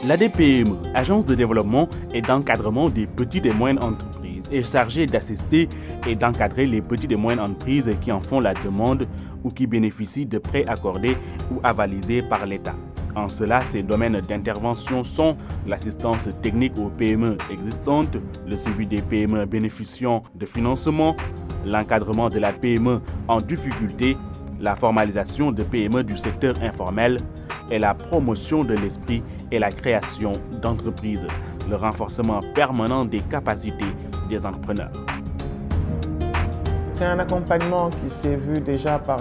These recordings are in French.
L'ADPME, Agence de développement et d'encadrement des petites et moyennes entreprises, est chargée d'assister et d'encadrer les petites et moyennes entreprises qui en font la demande ou qui bénéficient de prêts accordés ou avalisés par l'État. En cela, ses domaines d'intervention sont l'assistance technique aux PME existantes, le suivi des PME bénéficiant de financement, l'encadrement de la PME en difficulté, la formalisation de PME du secteur informel et la promotion de l'esprit et la création d'entreprises, le renforcement permanent des capacités des entrepreneurs. C'est un accompagnement qui s'est vu déjà par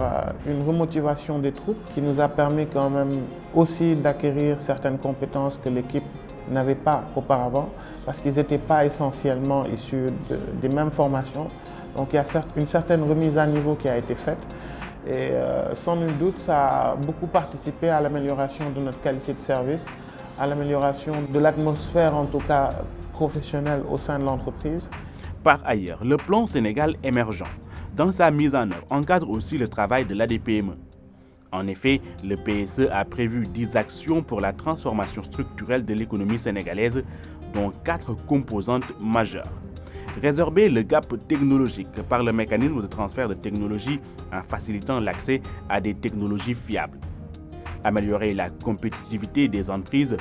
une remotivation des troupes qui nous a permis quand même aussi d'acquérir certaines compétences que l'équipe n'avait pas auparavant parce qu'ils n'étaient pas essentiellement issus des mêmes formations. Donc il y a une certaine remise à niveau qui a été faite et sans nul doute ça a beaucoup participé à l'amélioration de notre qualité de service, à l'amélioration de l'atmosphère en tout cas professionnelle au sein de l'entreprise. Par ailleurs, le plan Sénégal émergent, dans sa mise en œuvre, encadre aussi le travail de l'ADPME. En effet, le PSE a prévu 10 actions pour la transformation structurelle de l'économie sénégalaise, dont 4 composantes majeures. Résorber le gap technologique par le mécanisme de transfert de technologie en facilitant l'accès à des technologies fiables. Améliorer la compétitivité des entreprises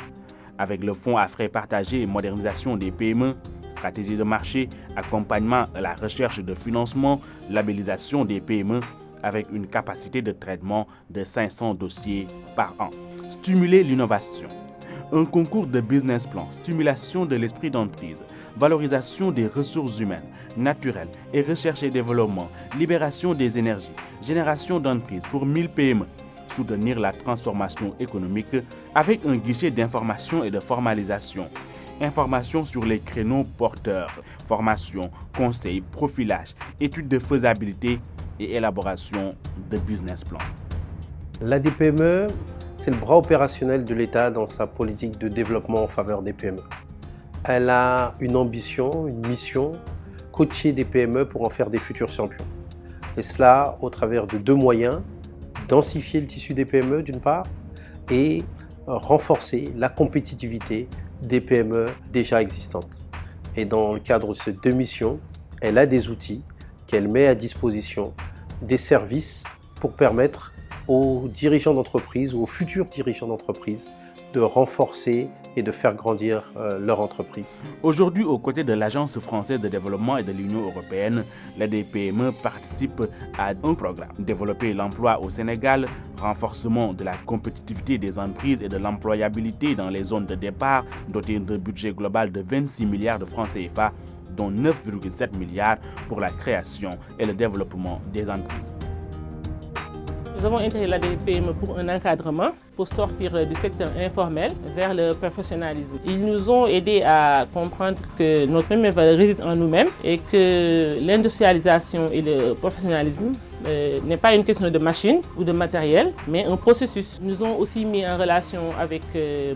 avec le fonds à frais partagés et modernisation des PME, stratégie de marché, accompagnement à la recherche de financement, labellisation des PME avec une capacité de traitement de 500 dossiers par an. Stimuler l'innovation. Un concours de business plan, stimulation de l'esprit d'entreprise, valorisation des ressources humaines, naturelles et recherche et développement, libération des énergies, génération d'entreprises pour 1000 PME. Soutenir la transformation économique avec un guichet d'information et de formalisation. Information sur les créneaux porteurs, formation, conseil, profilage, études de faisabilité et élaboration de business plan. L'ADPME, c'est le bras opérationnel de l'État dans sa politique de développement en faveur des PME. Elle a une ambition, une mission, coacher des PME pour en faire des futurs champions. Et cela au travers de 2 moyens, densifier le tissu des PME d'une part et renforcer la compétitivité des PME déjà existantes. Et dans le cadre de ces 2 missions, elle a des outils qu'elle met à disposition, des services pour permettre aux dirigeants d'entreprise ou aux futurs dirigeants d'entreprise de renforcer et de faire grandir leur entreprise. Aujourd'hui, aux côtés de l'Agence française de développement et de l'Union européenne, l'ADPME participe à un programme. Développer l'emploi au Sénégal, renforcement de la compétitivité des entreprises et de l'employabilité dans les zones de départ, doté d'un budget global de 26 milliards de francs CFA, dont 9,7 milliards pour la création et le développement des entreprises. Nous avons intégré l'ADPME pour un encadrement, pour sortir du secteur informel vers le professionnalisme. Ils nous ont aidés à comprendre que notre première valeur réside en nous-mêmes et que l'industrialisation et le professionnalisme n'est pas une question de machine ou de matériel, mais un processus. Ils nous ont aussi mis en relation avec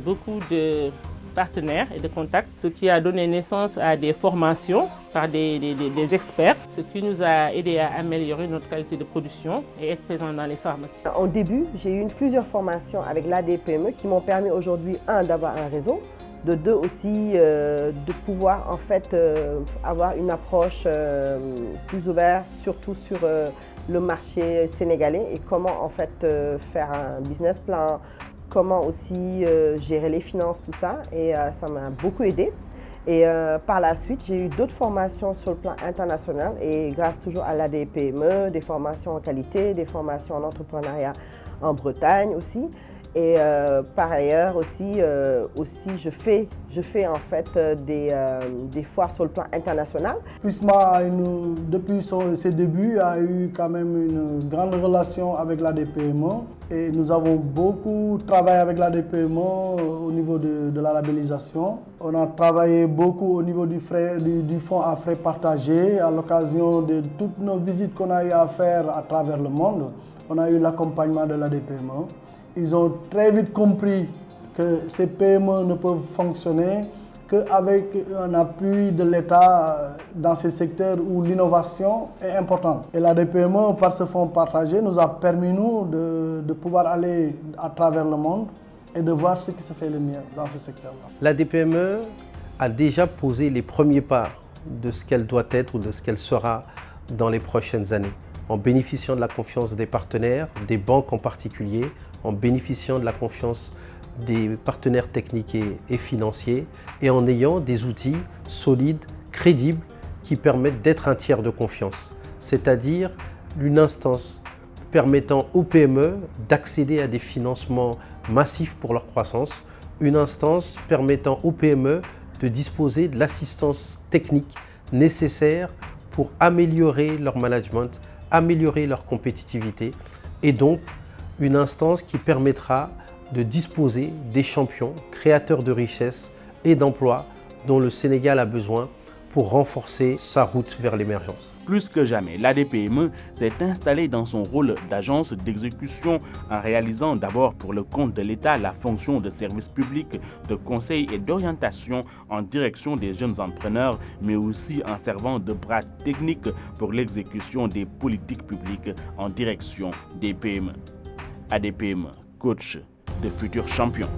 beaucoup de partenaires et de contacts, ce qui a donné naissance à des formations par des experts, ce qui nous a aidé à améliorer notre qualité de production et être présent dans les pharmacies. Au début, j'ai eu plusieurs formations avec l'ADPME qui m'ont permis aujourd'hui, d'avoir un réseau, de 2 aussi de pouvoir en fait avoir une approche plus ouverte, surtout sur le marché sénégalais et comment en fait faire un business plan, comment aussi gérer les finances, tout ça, et ça m'a beaucoup aidé. Et par la suite, j'ai eu d'autres formations sur le plan international et grâce toujours à l'ADPME, des formations en qualité, des formations en entrepreneuriat en Bretagne aussi. Et par ailleurs aussi, je fais en fait des foires sur le plan international. Prisma, depuis ses débuts, a eu quand même une grande relation avec l'ADPME et nous avons beaucoup travaillé avec l'ADPME au niveau de la labellisation. On a travaillé beaucoup au niveau du fonds à frais partagés à l'occasion de toutes nos visites qu'on a eu à faire à travers le monde. On a eu l'accompagnement de l'ADPME. Ils ont très vite compris que ces PME ne peuvent fonctionner qu'avec un appui de l'État dans ces secteurs où l'innovation est importante. Et l'ADPME, par ce fonds partagé, nous a permis de pouvoir aller à travers le monde et de voir ce qui se fait le mieux dans ce secteur-là. L'ADPME a déjà posé les premiers pas de ce qu'elle doit être ou de ce qu'elle sera dans les prochaines années, en bénéficiant de la confiance des partenaires, des banques en particulier, en bénéficiant de la confiance des partenaires techniques et financiers, et en ayant des outils solides, crédibles, qui permettent d'être un tiers de confiance, c'est-à-dire une instance permettant aux PME d'accéder à des financements massifs pour leur croissance, une instance permettant aux PME de disposer de l'assistance technique nécessaire pour améliorer leur management, améliorer leur compétitivité, et donc une instance qui permettra de disposer des champions créateurs de richesses et d'emplois dont le Sénégal a besoin pour renforcer sa route vers l'émergence. Plus que jamais, l'ADPME s'est installée dans son rôle d'agence d'exécution en réalisant d'abord pour le compte de l'État la fonction de service public, de conseil et d'orientation en direction des jeunes entrepreneurs, mais aussi en servant de bras technique pour l'exécution des politiques publiques en direction des PME. ADPME, coach de futurs champions.